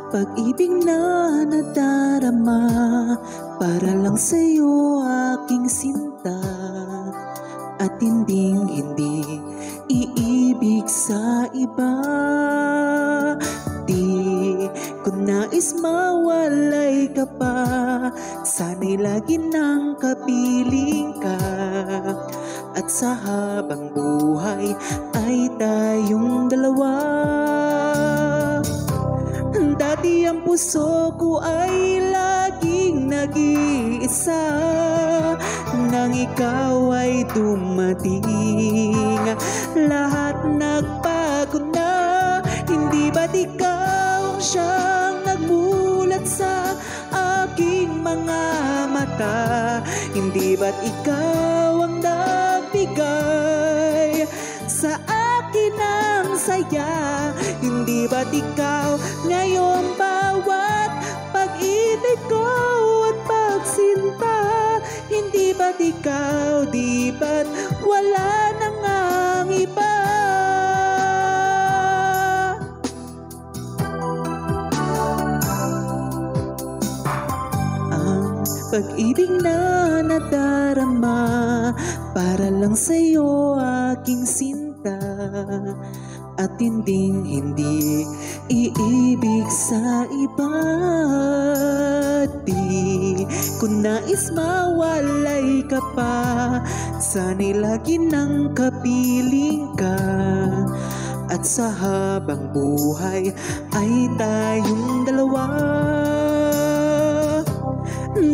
Pag-ibig na nadarama para lang sa'yo aking sinta, at hindi iibig sa iba. Di ko nais mawalay ka pa, sana'y lagi nang kapiling ka, at sa habang buhay ay tayong dalawa. Dati ang puso ko ay laging nag-iisa, nang ikaw ay dumating, lahat nagbago na. Hindi ba't ikaw ang siyang nagmulat sa aking mga mata? Hindi ba't ikaw ang nagbigay sa akin ng saya? Hindi ba't ikaw ngayon bawat pag-ibig ko at pagsinta? Hindi ba't ikaw, di ba't wala nang ang iba? Ang pag-ibig na nadarama para lang sa'yo aking sinta, at hindi iibig sa iba. Di ko nais mawalay ka pa, sana'y lagi nang kapiling ka, at sa habang buhay ay tayong dalawa.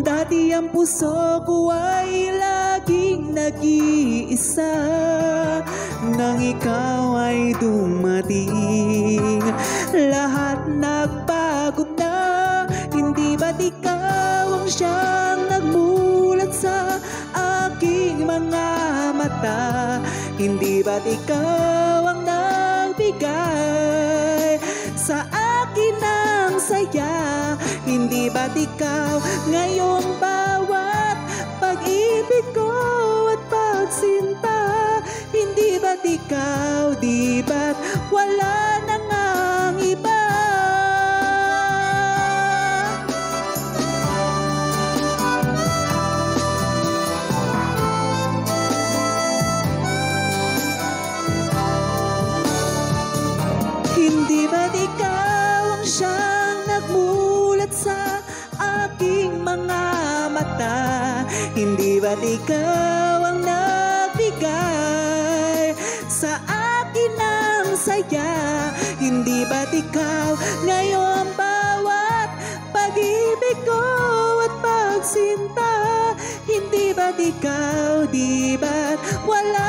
Dati ang puso ko ay laging nag-iisa, nang ikaw ay dumating, lahat nagbago na. Hindi ba't ikaw ang siyang nagmulat sa aking mga mata? Hindi ba't ikaw ang nagbigay sa akin ng saya? Hindi ba't ikaw ngayong bawat pag-ibig ko at pagsinta? Hindi ba't ikaw, di ba't wala nang ang iba? Hindi ba't ikaw ang siyang nagmulat sa aking mga mata? Hindi ba't ikaw ang nagbigay sa akin ng saya? Hindi ba't ikaw ngayon bawat pag-ibig ko at pagsinta? Hindi ba't ikaw, di ba't wala